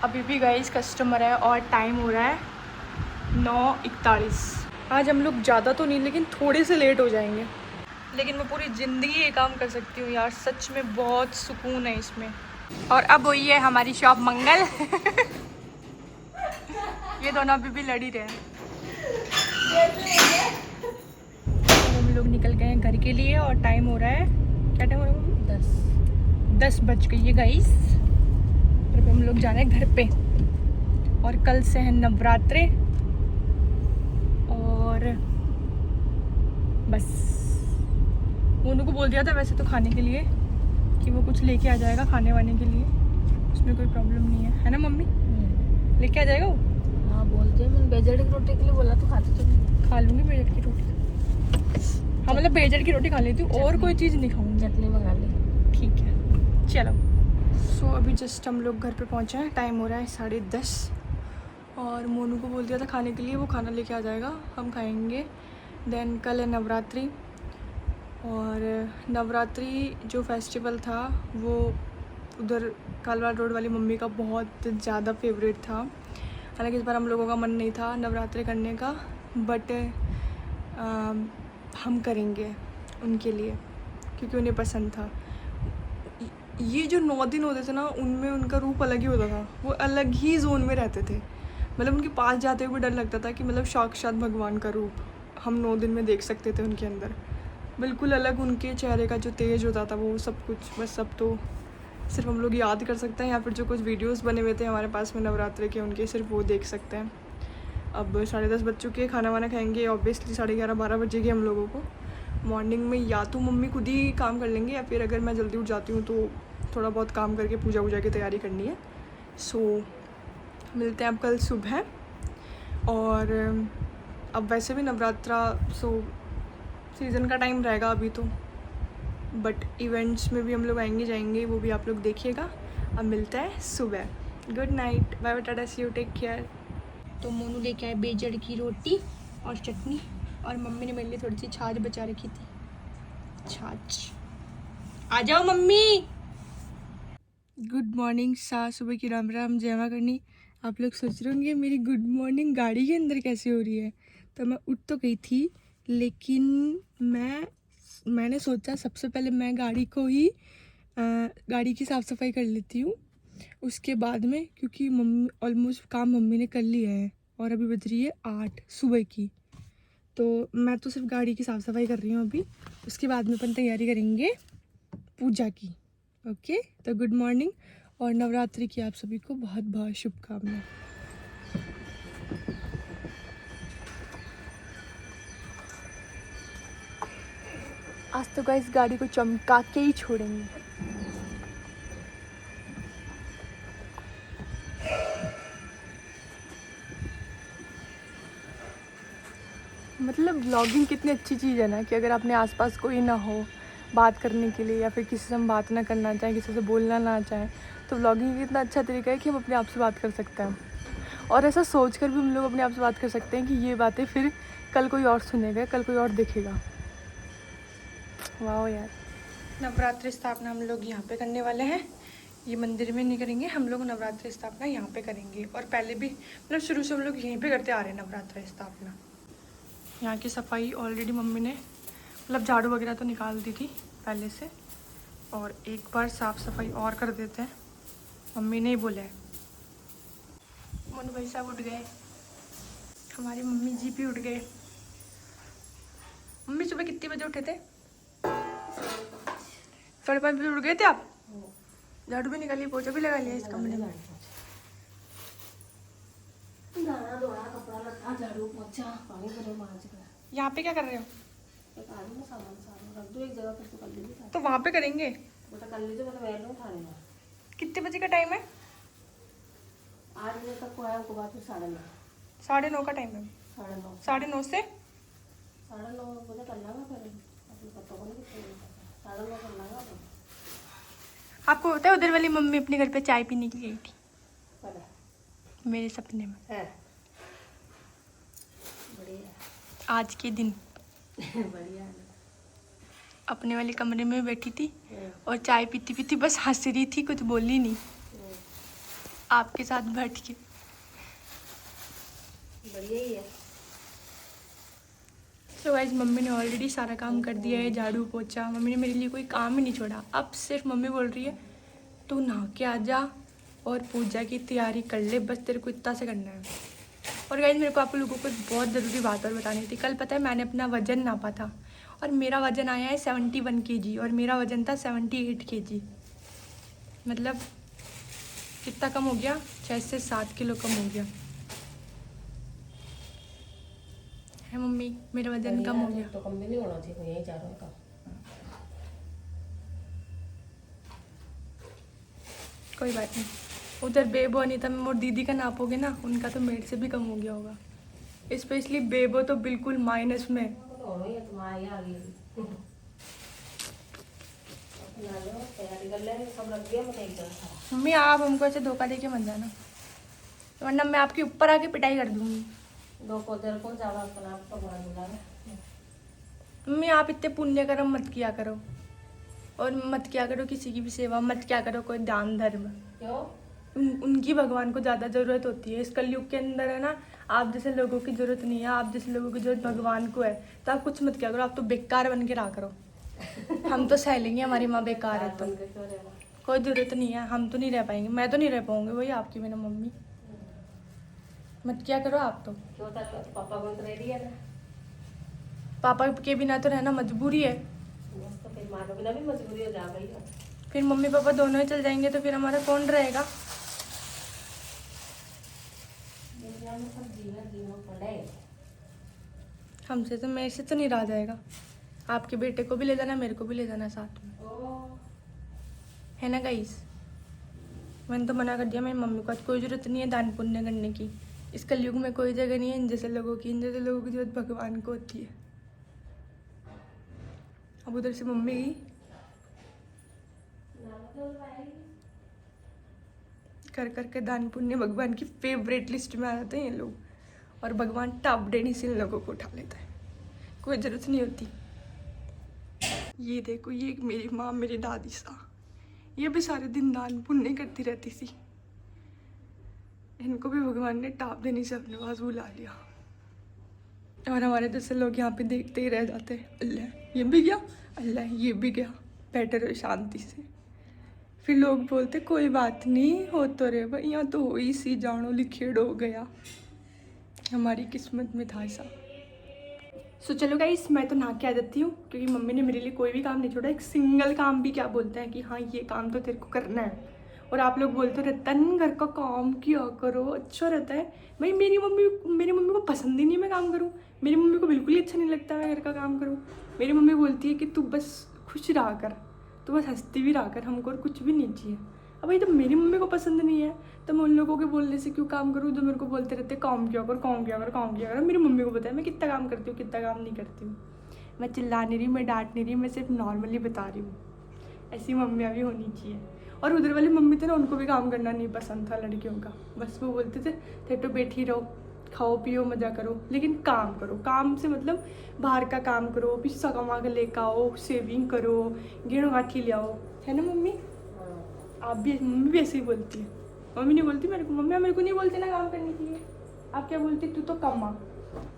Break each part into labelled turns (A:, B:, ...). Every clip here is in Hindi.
A: अभी भी गाइस कस्टमर है और टाइम हो रहा है 9:41। आज हम लोग ज़्यादा तो नहीं लेकिन थोड़े से लेट हो जाएंगे, लेकिन मैं पूरी ज़िंदगी ये काम कर सकती हूँ यार, सच में बहुत सुकून है इसमें। और अब वही है हमारी शॉप मंगल। ये दोनों अभी भी लड़ ही रहे हैं। हम लोग निकल गए हैं घर के लिए और टाइम हो रहा है, क्या टाइम हो रहा है? 10 बज गई है गाइस। और हम लोग जा रहे हैं घर पे। और कल से है नवरात्रे और बस। मोनू को बोल दिया था वैसे तो खाने के लिए कि वो कुछ लेके आ जाएगा खाने वाने के लिए, उसमें कोई प्रॉब्लम नहीं है ना मम्मी? लेके आ जाएगा वो?
B: हाँ बोलते हैं, मैंने बेजड़ की रोटी के लिए बोला तो खाती तो नहीं।
A: खा लूँगी बेजड़ की रोटी। हाँ मतलब बेजड़ की रोटी खा लेती हूँ और कोई चीज़ नहीं खाऊंगी।
B: चटनी मंगा ली।
A: ठीक है चलो। सो अभी जस्ट हम लोग घर पे पहुँचे हैं, टाइम हो रहा है 10:30। और मोनू को बोल दिया था खाने के लिए, वो खाना लेके आ जाएगा, हम खाएंगे। देन कल है नवरात्रि, और नवरात्रि जो फेस्टिवल था वो उधर कालवाड़ रोड वाली मम्मी का बहुत ज़्यादा फेवरेट था। हालांकि इस बार हम लोगों का मन नहीं था नवरात्रि करने का, बट हम करेंगे उनके लिए क्योंकि उन्हें पसंद था। ये जो 9 दिन होते थे ना, उनमें उनका रूप अलग ही होता था, वो अलग ही जोन में रहते थे। मतलब उनके पास जाते हुए डर लगता था कि मतलब साक्षात भगवान का रूप हम 9 दिन में देख सकते थे उनके अंदर। बिल्कुल अलग उनके चेहरे का जो तेज होता था वो सब कुछ, बस सब तो सिर्फ हम लोग याद कर सकते हैं, या फिर जो कुछ वीडियोस बने हुए थे हमारे पास में नवरात्रि के, उनके सिर्फ वो देख सकते हैं। अब 10:30 बज चुके हैं, खाना वाना खाएंगे ऑब्वियसली 11:30-12 बजेगी हम लोगों को। मॉर्निंग में या तो मम्मी खुद ही काम कर लेंगे, या फिर अगर मैं जल्दी उठ जाती हूँ तो थोड़ा बहुत काम करके पूजा वूजा की तैयारी करनी है। सो मिलते हैं अब कल सुबह। और अब वैसे भी नवरात्रा सीज़न का टाइम रहेगा अभी तो, बट इवेंट्स में भी हम लोग आएंगे जाएंगे, वो भी आप लोग देखिएगा। अब मिलता है सुबह। Good night, bye bye, tata, see you, take care. तो मोनू लेके आए बेजड़ की रोटी और चटनी, और मम्मी ने मेरे लिए थोड़ी सी छाछ बचा रखी थी। छाछ, आ जाओ मम्मी। गुड मॉर्निंग, सुबह की राम राम, जय मां करनी। आप लोग सोच रहे होंगे मेरी गुड मॉर्निंग गाड़ी के अंदर कैसे हो रही है। तो मैं उठ तो गई थी, लेकिन मैंने सोचा सबसे पहले मैं गाड़ी को ही गाड़ी की साफ़ सफाई कर लेती हूँ उसके बाद में, क्योंकि मम्मी ऑलमोस्ट काम मम्मी ने कर लिया है और अभी बज रही है 8 सुबह की। तो मैं तो सिर्फ गाड़ी की साफ़ सफाई कर रही हूँ अभी, उसके बाद में अपन तैयारी करेंगे पूजा की। ओके, तो गुड मॉर्निंग और नवरात्रि की आप सभी को बहुत बहुत शुभकामनाएं। आज तो गाइस गाड़ी को चमका के ही छोड़ेंगे। मतलब व्लॉगिंग कितनी अच्छी चीज़ है ना, कि अगर अपने आसपास कोई ना हो बात करने के लिए, या फिर किसी से हम बात ना करना चाहें, किसी से बोलना ना चाहें, तो व्लॉगिंग इतना अच्छा तरीका है कि हम अपने आप से बात कर सकते हैं। और ऐसा सोच कर भी हम लोग अपने आप से बात कर सकते हैं कि ये बातें फिर कल कोई और सुनेगा, कल कोई और देखेगा। वाह यार। नवरात्रि स्थापना हम लोग यहाँ पे करने वाले हैं, ये मंदिर में नहीं करेंगे हम लोग, नवरात्रि स्थापना यहाँ पे करेंगे। और पहले भी मतलब शुरू से हम लोग यहीं पे करते आ रहे हैं नवरात्रि स्थापना। यहाँ की सफाई ऑलरेडी मम्मी ने मतलब झाड़ू वगैरह तो निकाल दी थी पहले से, और एक बार साफ़ सफाई और कर देते हैं, मम्मी ने ही बोला है। मोनू भाई साहब उठ गए, हमारी मम्मी जी भी उठ गए। मम्मी सुबह कितने बजे उठे थे? 5:30 बजे उठ गए थे आप? झाड़ू भी निकाली, पोछा भी लगा लिया इस कमरे में? यहाँ पे क्या कर रहे हो? तो वहाँ पे करेंगे। कितने बजे का टाइम है?
B: 8 बजे तक को है, उसके बाद फिर 9:30।
A: 9:30 का टाइम है।
B: 9:30
A: 9:30 से
B: 9:30 बजे कर लेंगे, फिर अपने पत्तों को नहीं 9:30 कर लेंगे।
A: आपको पता है उधर वाली मम्मी अपने घर पे चाय पीने के लिए आई थी
B: पता
A: मेरे सपने में
B: है? बढ़िया।
A: आज के दिन
B: बढ़िया है।
A: अपने वाले कमरे में बैठी थी और चाय पीती पीती बस हंस रही थी, कुछ बोली नहीं। आपके साथ बैठ के।
B: बढ़िया ही है।
A: तो गाइस मम्मी ने ऑलरेडी सारा काम कर दिया है, झाड़ू पोछा। मम्मी ने मेरे लिए कोई काम ही नहीं छोड़ा। अब सिर्फ मम्मी बोल रही है तू नहा के आ जा और पूजा की तैयारी कर ले, बस तेरे को इतना से करना है। और गाइस मेरे को आप लोगों को बहुत ज़रूरी बात और बतानी थी। कल पता है मैंने अपना वज़न नापा था और मेरा वज़न आया है 71 kg और मेरा वज़न था 78 kg। मतलब कितना कम हो गया? 6 से 7 किलो कम हो गया है मम्मी, मेरा वज़न कम हो गया।
B: तो कम भी नहीं होना चाहिए, यही जा रहा है।
A: कोई बात नहीं, उधर बेबो अनीता में और दीदी का नापोगे ना, उनका तो मेरे से भी कम हो गया होगा। स्पेशली बेबो तो बिल्कुल माइनस में। मम्मी आप हमको ऐसे धोखा दे के मत जाना, वरना मैं आपके ऊपर आके पिटाई कर दूंगी। मम्मी आप इतने पुण्य कर्म मत किया करो, और मत किया करो किसी की भी सेवा, मत किया करो कोई दान धर्म।
B: क्यों?
A: उनकी भगवान को ज़्यादा ज़रूरत होती है इस कलयुग के अंदर, है ना। आप जैसे लोगों की ज़रूरत नहीं है, आप जैसे लोगों की ज़रूरत भगवान को है। तो आप कुछ मत किया करो, आप तो बेकार बन के रहा करो। हम तो सह लेंगे, हमारी माँ बेकार है तो कोई ज़रूरत नहीं है, हम तो नहीं रह पाएंगे। मैं तो नहीं रह पाऊंगी वही आपकी बिना मम्मी। मत क्या करो आप तो।
B: पापा को रेडी है ना,
A: पापा के बिना तो रहना मजबूरी है।
B: तो फिर माँ के बिना भी मजबूरी हो जा गई है।
A: फिर मम्मी पापा दोनों ही चल जाएंगे तो फिर हमारा कौन रहेगा? हमसे तो, मेरे से तो नहीं रहा जाएगा। आपके बेटे को भी ले जाना, मेरे को भी ले जाना साथ में, है ना गाइस। मैंने तो मना कर दिया मेरी मम्मी को, आज कोई ज़रूरत नहीं है दान पुण्य करने की। इस कलयुग में कोई जगह नहीं है इन जैसे लोगों की। इन जैसे लोगों की जरूरत भगवान को होती है। अब उधर से मम्मी गई, कर कर के दान पुण्य भगवान की फेवरेट लिस्ट में आ जाते हैं ये लोग, और भगवान टॉप डेनी से इन लोगों को उठा लेता है। कोई ज़रूरत नहीं होती। ये देखो, ये मेरी माँ, मेरी दादी सा, ये भी सारे दिन दान पुण्य करती रहती थी। इनको भी भगवान ने टॉप देने से अपने पास बुला लिया, और हमारे जैसे लोग यहाँ पे देखते ही रह जाते हैं। अल्लाह ये भी गया, अल्लाह ये भी गया, बैठे रहो शांति से। फिर लोग बोलते कोई बात नहीं, हो तो रहे भाई, यहाँ तो हो ही सी, जानो लिखेड़ हो गया। हमारी किस्मत में था ऐसा। सो चलो गाइस, मैं तो नहा के आ जाती हूँ, क्योंकि मम्मी ने मेरे लिए कोई भी काम नहीं छोड़ा। एक सिंगल काम भी क्या बोलते हैं कि हाँ ये काम तो तेरे को करना है। और आप लोग बोलते रहता है घर का काम किया करो, अच्छा रहता है। भाई मेरी मम्मी को पसंद ही नहीं है मैं काम करूँ। मेरी मम्मी को बिल्कुल ही अच्छा नहीं लगता मैं घर का काम करूँ। मेरी मम्मी बोलती है कि तू बस खुश रहा कर, तू बस हंसती भी रहा कर, हमको और कुछ भी नहीं चाहिए। अब भाई जब मेरी मम्मी को पसंद नहीं है तो मैं उन लोगों के बोलने से क्यों काम करूँ जो मेरे को बोलते रहते काम किया कर, काम किया कर, काम किया कर। मेरी मम्मी को पता है मैं कितना काम करती हूँ, कितना काम नहीं करती हूँ। मैं चिल्ला नहीं रही, मैं डांट नहीं रही, मैं सिर्फ नॉर्मली बता रही हूँ। ऐसी मम्मियाँ भी होनी चाहिए। और उधर वाली मम्मी थे ना, उनको भी काम करना नहीं पसंद था लड़कियों का। बस वो बोलते थे तो बैठी रहो, खाओ पियो मज़ा करो, लेकिन काम करो। काम से मतलब बाहर का काम करो, पिस्सा कमा के लेकर आओ, सेविंग करो, गेहूँ गाठी ले आओ, है ना मम्मी। आप भी, मम्मी भी ऐसे ही बोलती है। मम्मी नहीं बोलती मेरे को, मम्मी मेरे को नहीं बोलती ना काम करने के लिए। आप क्या बोलती, तू तो कमा।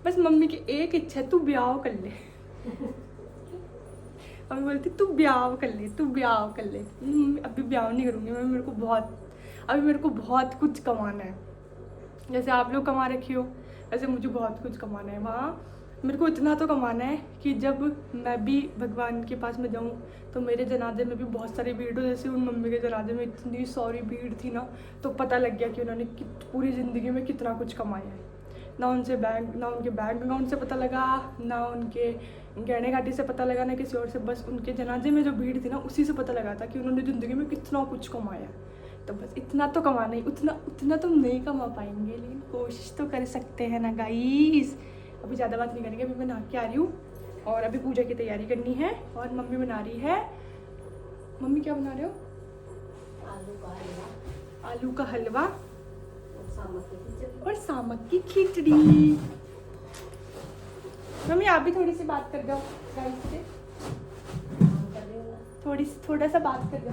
A: बस मम्मी की एक इच्छा है, तू ब्याह कर ले। मम्मी बोलती तू ब्याह कर ले, तू ब्याह कर ले। अभी ब्याह नहीं करूँगी मैं, अभी मेरे को बहुत कुछ कमाना है। जैसे आप लोग कमा रखी हो वैसे मुझे बहुत कुछ कमाना है। वहाँ मेरे को इतना तो कमाना है कि जब मैं भी भगवान के पास में जाऊँ तो मेरे जनाजे में भी बहुत सारी भीड़ हो। जैसे उन मम्मी के जनाजे में इतनी सारी भीड़ थी ना, तो पता लग गया कि उन्होंने पूरी ज़िंदगी में कितना कुछ कमाया है। ना उनके बैंक अकाउंट से पता लगा, ना उनके गहने घाटी से पता लगा, ना किसी और से। बस उनके जनाजे में जो भीड़ थी ना, उसी से पता लगा था कि उन्होंने ज़िंदगी में कितना कुछ कमाया। तो बस इतना तो कमाना ही, उतना तो नहीं कमा पाएंगे, लेकिन कोशिश तो कर सकते हैं ना गाइस। अभी ज़्यादा बात नहीं करेंगे, अभी मैं नहा के आ रही हूँ और अभी पूजा की तैयारी करनी है। और मम्मी बना रही है, मम्मी क्या बना रहे हो? आलू का हलवा और सामक की खिचड़ी। मम्मी आप भी थोड़ी सी बात कर दो गाइस से, थोड़ा सा बात कर दो।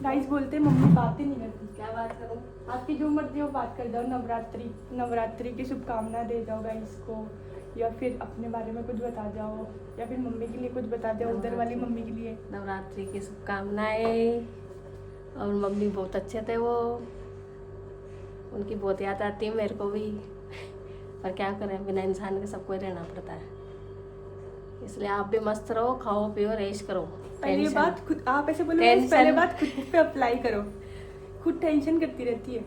A: गाइस बोलते हैं मम्मी बात ही नहीं करती।
B: क्या बात करूँ?
A: आपकी जो मर्जी हो बात कर जाओ। नवरात्रि की शुभकामना दे जाओ गाइस को, या फिर अपने बारे में कुछ बता जाओ, या फिर मम्मी के लिए कुछ बता दो, उधर वाली मम्मी के लिए।
B: नवरात्रि की शुभकामनाएं। और मम्मी बहुत अच्छे थे वो, उनकी बहुत याद आती है मेरे को भी। पर क्या करें, बिना इंसान के सबको ही रहना पड़ता है। इसलिए आप भी मस्त रहो, खाओ पियो, ऐश करो।
A: पहले
B: टेंशन-
A: बात खुद, आप ऐसे बोलो
B: टेंशन-
A: पहले बात खुद पे अप्लाई करो। खुद टेंशन करती रहती है।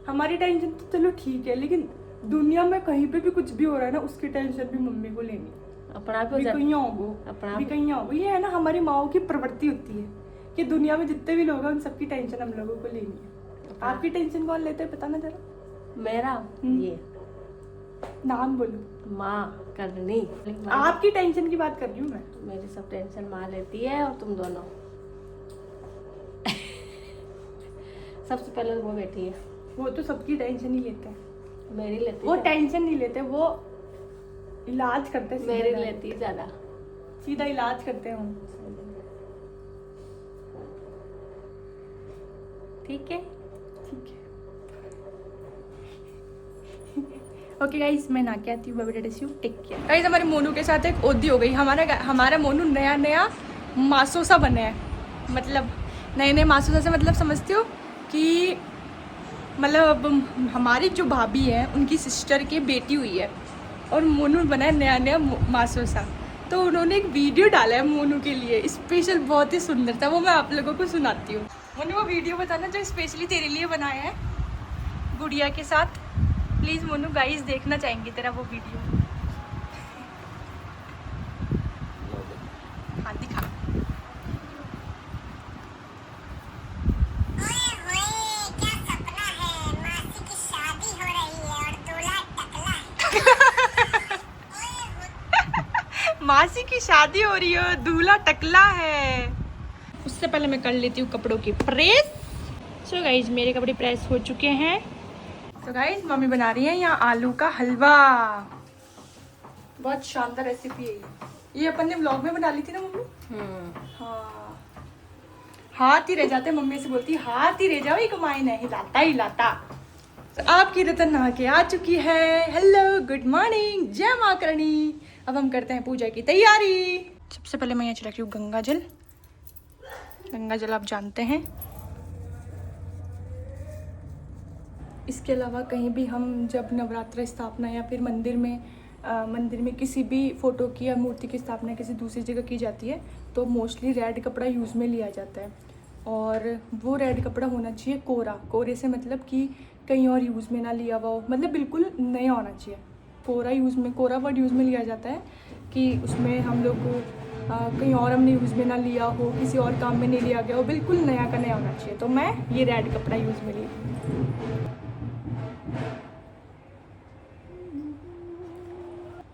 A: हमारी टेंशन तो चलो ठीक है, लेकिन दुनिया में कहीं पे भी कुछ भी हो रहा है ना, उसकी टेंशन भी मम्मी को लेनी है।
B: अपना भी हो
A: भी
B: जाता-
A: कहीं होगो,
B: अपना
A: भी कहीं होगो। ये है ना हमारी माओ की प्रवृत्ति होती है कि दुनिया में जितने भी लोग हैं उन सबकी टेंशन हम लोगों को लेनी है। आपकी टेंशन कौन लेता है बताना जरा।
B: मेरा ये
A: नाम बोलो।
B: माँ करनी।
A: आपकी टेंशन की बात कर रही हूँ मैं।
B: मेरी सब टेंशन माँ लेती है, और तुम दोनों। सबसे पहले वो बैठी है।
A: वो तो सबकी टेंशन ही लेते हैं।
B: मेरी लेती
A: वो
B: है,
A: टेंशन नहीं लेते, वो इलाज करते हैं।
B: मेरी
A: सीधा
B: लेती है ज्यादा।
A: सीधा इलाज करते हैं हम।
B: ठीक है।
A: ठीक है। ओके गाइस, मैं ना के आती हूँ। Bye, take care. गाइस हमारे मोनू के साथ एक ओदी हो गई। हमारा मोनू नया मासूसा बना है। मतलब नए मासूसा से मतलब समझते हो कि मतलब हमारी जो भाभी है उनकी सिस्टर की बेटी हुई है, और मोनू बना है नया मासूसा। तो उन्होंने एक वीडियो डाला है मोनू के लिए स्पेशल, बहुत ही सुंदर था। वो मैं आप लोगों को सुनाती हूँ। मोनू वो वीडियो बताना जो स्पेशली तेरे लिए बनाया है गुड़िया के साथ। प्लीज़ मोनू, गाइस देखना चाहेंगे तेरा वो वीडियो। हाँ दिखा। मासी की शादी हो रही है, दूल्हा टकला है। उससे पहले मैं कर लेती हूँ कपड़ों की प्रेस। सो गाइज मेरे कपड़े प्रेस हो चुके हैं। तो गाइज मम्मी बना रही है यहाँ आलू का हलवा। बहुत शानदार रेसिपी है ये अपन ने व्लॉग में बना ली थी ना मम्मी। हाँ, हाथ ही रह जाते। मम्मी से बोलती हाथ ही रह जाओ, ये कमाई नहीं हिलाता हिलाता। तो आपकी रतन नहा के आ चुकी है। हेलो, गुड मॉर्निंग, जय माँ करणी। अब हम करते हैं पूजा की तैयारी। सबसे पहले मैं यहाँ चला रही हूँ गंगा जल। गंगा जल आप जानते हैं। इसके अलावा कहीं भी हम जब नवरात्र स्थापना या फिर मंदिर में किसी भी फोटो की या मूर्ति की स्थापना किसी दूसरी जगह की जाती है तो मोस्टली रेड कपड़ा यूज़ में लिया जाता है। और वो रेड कपड़ा होना चाहिए कोरा। कोरे से मतलब कि कहीं और यूज़ में ना लिया हुआ हो, मतलब बिल्कुल नया होना चाहिए। कोरा वर्ड यूज़ में लिया जाता है कि उसमें हम लोग कहीं और हमने यूज़ में ना लिया हो, किसी और काम में नहीं लिया गया हो, बिल्कुल नया का नया होना चाहिए। तो मैं ये रेड कपड़ा यूज़ में ली।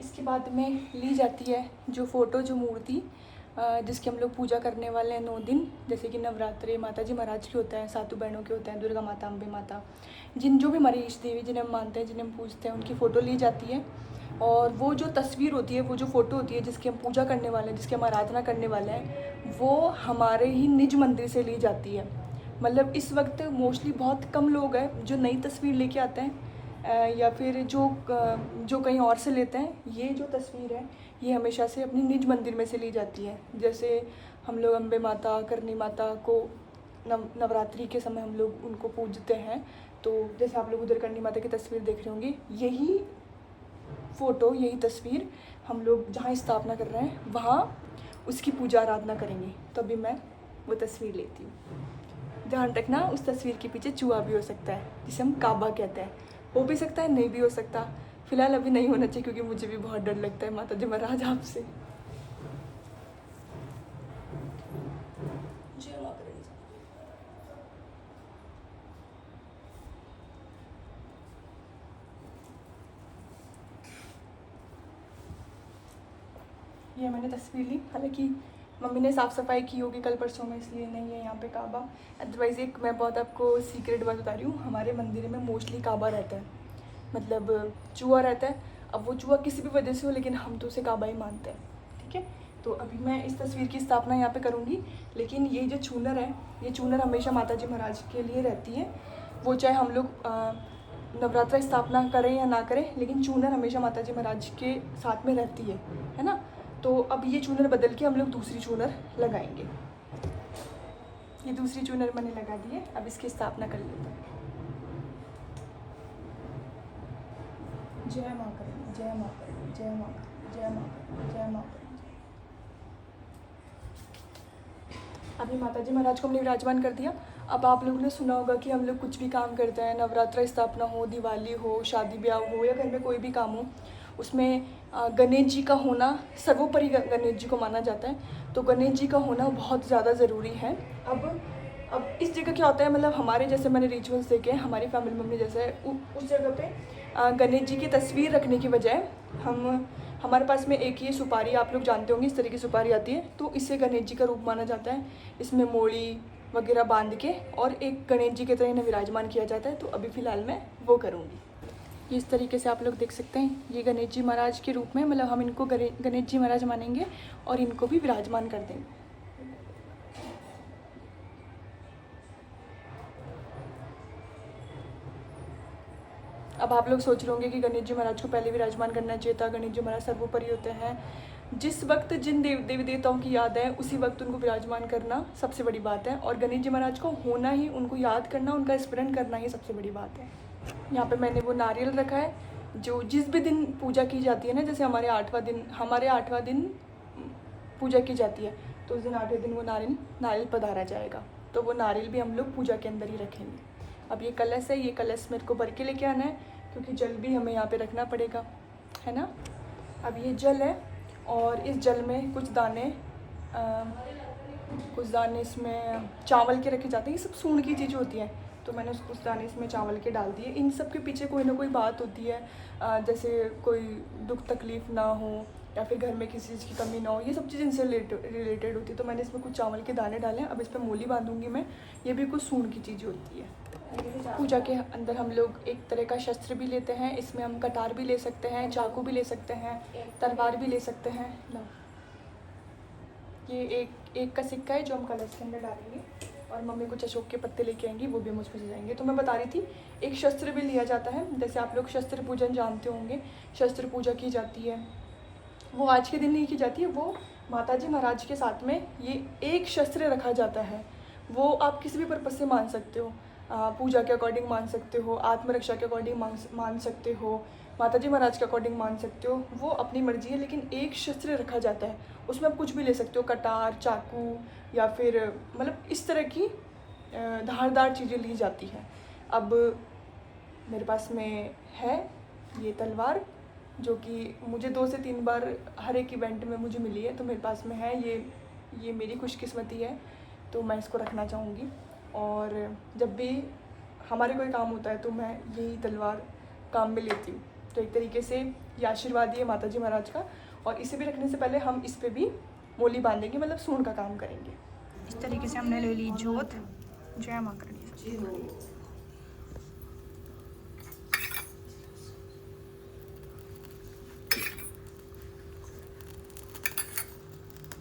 A: इसके बाद में ली जाती है जो मूर्ति जिसकी हम लोग पूजा करने वाले हैं 9 दिन। जैसे कि नवरात्रि माता जी महाराज के होते हैं, सातों बहनों के होते हैं, दुर्गा माता, अम्बे माता, जो भी हमारी इष्ट देवी जिन्हें हम मानते हैं, जिन्हें हम पूजते हैं, उनकी फ़ोटो ली जाती है। और वो जो तस्वीर होती है, वो जो फ़ोटो होती है जिसकी हम पूजा करने वाले हैं, जिसकी हम आराधना करने वाले हैं, वो हमारे ही निज मंदिर से ली जाती है। मतलब इस वक्त मोस्टली बहुत कम लोग हैं जो नई तस्वीर लेके आते हैं या फिर जो कहीं और से लेते हैं। ये जो तस्वीर है ये हमेशा से अपनी निज मंदिर में से ली जाती है। जैसे हम लोग अम्बे माता, करणी माता को नवरात्रि के समय हम लोग उनको पूजते हैं। तो जैसे आप लोग उधर करणी माता की तस्वीर देख रहे होंगे, यही फ़ोटो, यही तस्वीर हम लोग जहाँ स्थापना कर रहे हैं वहाँ उसकी पूजा आराधना करेंगे। तो अभी मैं वो तस्वीर लेती हूँ। ध्यान रखना, उस तस्वीर के पीछे चूहा भी हो सकता है, जिसे हम काबा कहते हैं। हो भी सकता है, नहीं भी हो सकता। फिलहाल अभी नहीं होना चाहिए क्योंकि मुझे भी बहुत डर लगता है माता जी महाराज आपसे। ये मैंने तस्वीर ली। हालांकि मम्मी ने साफ़ सफाई की होगी कल परसों में, इसलिए नहीं है यहाँ पे काबा। अदरवाइज़ एक मैं बहुत आपको सीक्रेट बात बता रही हूँ, हमारे मंदिर में मोस्टली काबा रहता है, मतलब चूहा रहता है। अब वो चूहा किसी भी वजह से हो, लेकिन हम तो उसे काबा ही मानते हैं। ठीक है, तो अभी मैं इस तस्वीर की स्थापना यहाँ पे करूँगी, लेकिन ये जो चूनर है, ये चूनर हमेशा माता जी महाराज के लिए रहती है। वो चाहे हम लोग नवरात्रा स्थापना करें या ना करें, लेकिन चूनर हमेशा माता जी महाराज के साथ में रहती है ना। तो अब ये चूनर बदल के हम लोग दूसरी चूनर लगाएंगे। ये दूसरी चूनर मैंने लगा दी है, अब इसकी स्थापना कर लेते हैं। जय माँ करें, जय माँ करें, जय माँ करें, जय माँ करें, जय माँ करें। अभी माता जी महाराज को हमने विराजमान कर दिया। अब आप लोगों ने सुना होगा कि हम लोग कुछ भी काम करते हैं, नवरात्रा स्थापना हो, दिवाली हो, शादी ब्याह हो या घर में कोई भी काम हो, उसमें गणेश जी का होना सर्वोपरि गणेश जी को माना जाता है। तो गणेश जी का होना बहुत ज़्यादा ज़रूरी है। अब इस जगह क्या होता है, मतलब हमारे जैसे मैंने रिचुअल्स देखे हैं, हमारी फैमिली में जैसे उस जगह पे गणेश जी की तस्वीर रखने की बजाय हमारे पास में एक ये सुपारी, आप लोग जानते होंगे, इस तरह की सुपारी आती है, तो इससे गणेश जी का रूप माना जाता है। इसमें मोड़ी वगैरह बांध के और एक गणेश जी की तरह इन्हें विराजमान किया जाता है। तो अभी फ़िलहाल मैं वो करूँगी। इस तरीके से आप लोग देख सकते हैं, ये गणेश जी महाराज के रूप में, मतलब हम इनको गणेश जी महाराज मानेंगे और इनको भी विराजमान कर देंगे। अब आप लोग सोच रहे होंगे कि गणेश जी महाराज को पहले विराजमान करना चाहिए था, गणेश जी महाराज सर्वोपरि होते हैं। जिस वक्त जिन देवी देवताओं की याद है उसी वक्त उनको विराजमान करना सबसे बड़ी बात है, और गणेश जी महाराज को होना ही, उनको याद करना, उनका स्मरण करना ही सबसे बड़ी बात है। यहाँ पे मैंने वो नारियल रखा है, जो जिस भी दिन पूजा की जाती है ना, जैसे हमारे आठवां दिन पूजा की जाती है, तो उस दिन 8वें दिन वो नारियल पधारा जाएगा। तो वो नारियल भी हम लोग पूजा के अंदर ही रखेंगे। अब ये कलश है, ये कलश मेरे को भर के लेके आना है, क्योंकि जल भी हमें यहाँ पे रखना पड़ेगा, है ना। अब ये जल है और इस जल में कुछ दाने इसमें चावल के रखे जाते हैं। ये सब सूंड की चीज़ होती है, तो मैंने कुछ दाने इसमें चावल के डाल दिए। इन सब के पीछे कोई ना कोई बात होती है, जैसे कोई दुख तकलीफ़ ना हो या फिर घर में किसी चीज़ की कमी ना हो, ये सब चीज़ इनसे रिलेटेड होती है। तो मैंने इसमें कुछ चावल के दाने डाले हैं। अब इस पर मोली बांधूंगी मैं, ये भी कुछ सूंड की चीज़ होती है। पूजा के अंदर हम लोग एक तरह का शस्त्र भी लेते हैं, इसमें हम कटार भी ले सकते हैं, चाकू भी ले सकते हैं, तलवार भी ले सकते हैं। ये एक का सिक्का है जो हम कलश के अंदर डालेंगे, और मम्मी कुछ अशोक के पत्ते लेके आएंगी, वो भी मुझ पर जाएंगे। तो मैं बता रही थी, एक शस्त्र भी लिया जाता है, जैसे आप लोग शस्त्र पूजन जानते होंगे, शस्त्र पूजा की जाती है। वो आज के दिन नहीं की जाती है, वो माता जी महाराज के साथ में ये एक शस्त्र रखा जाता है। वो आप किसी भी पर्पज़ से मान सकते हो, पूजा के अकॉर्डिंग मान सकते हो, आत्मरक्षा के अकॉर्डिंग मान सकते हो, माता जी महाराज के अकॉर्डिंग मान सकते हो, वो अपनी मर्जी है। लेकिन एक शस्त्र रखा जाता है, उसमें आप कुछ भी ले सकते हो, कटार, चाकू या फिर मतलब इस तरह की धारदार चीज़ें ली जाती हैं। अब मेरे पास में है ये तलवार, जो कि मुझे 2 से 3 बार हर एक इवेंट में मुझे मिली है, तो मेरे पास में है ये मेरी खुशकिस्मती है, तो मैं इसको रखना चाहूँगी। और जब भी हमारे कोई काम होता है तो मैं यही तलवार काम में लेती हूँ। तो एक तरीके से ये आशीर्वाद है माता जी महाराज का। और इसे भी रखने से पहले हम इस पर भी मोली बांधेंगे, मतलब सूंड का काम करेंगे। इस तरीके से हमने ले ली जोत। जय माँ करनी।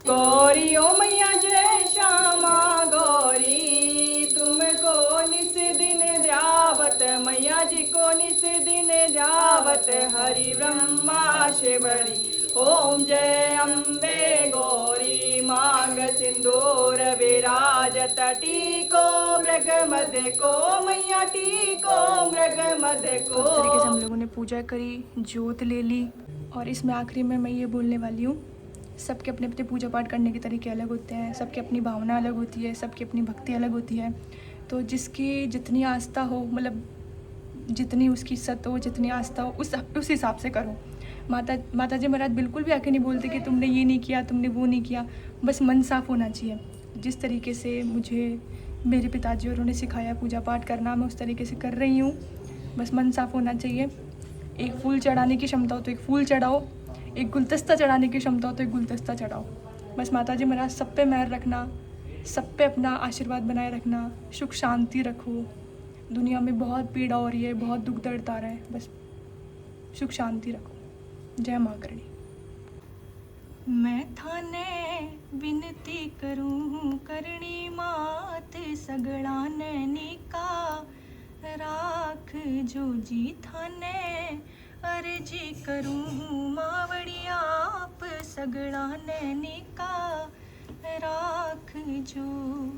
A: गौरी ओ मैया जय श्यामा गौरी, तुमको निस दिन ध्यावत, मैया जी को निस दिन ध्यावत, हरि ब्रह्मा शिवरी, ओम जय अम्बे गौरी, मांग सिंदूर विराजत, टीको मृग मध्य को, मैया टीको मृग मध्य को। इस तरीके से हम लोगों ने पूजा करी, जोत ले ली, और इसमें आखिरी में मैं ये बोलने वाली हूँ, सबके अपने अपने पूजा पाठ करने के तरीके अलग होते हैं, सबकी अपनी भावना अलग होती है, सबकी अपनी भक्ति अलग होती है। तो जिसकी जितनी आस्था हो, मतलब जितनी उसकी सत हो, जितनी आस्था हो, उस हिसाब से करो। माता जी महाराज बिल्कुल भी आके नहीं बोलते कि तुमने ये नहीं किया, तुमने वो नहीं किया, बस मन साफ होना चाहिए। जिस तरीके से मुझे मेरे पिताजी और उन्होंने सिखाया पूजा पाठ करना, मैं उस तरीके से कर रही हूँ। बस मन साफ होना चाहिए। एक फूल चढ़ाने की क्षमता हो तो एक फूल चढ़ाओ, एक गुलदस्ता चढ़ाने की क्षमता हो तो एक गुलदस्ता चढ़ाओ। बस माता जी महाराज सब पे मेहर रखना, सब पे अपना आशीर्वाद बनाए रखना, सुख शांति रखो। दुनिया में बहुत पीड़ा हो रही है, बहुत दुख दर्द आ रहा है, बस सुख शांति रखो। जय माँ करणी। मैं थाने विनती करूं करणी मात सगड़ा नैनी का राख जो जी थाने अर्जी करूं मावड़ी आप सगड़ा नैनी का राख जो।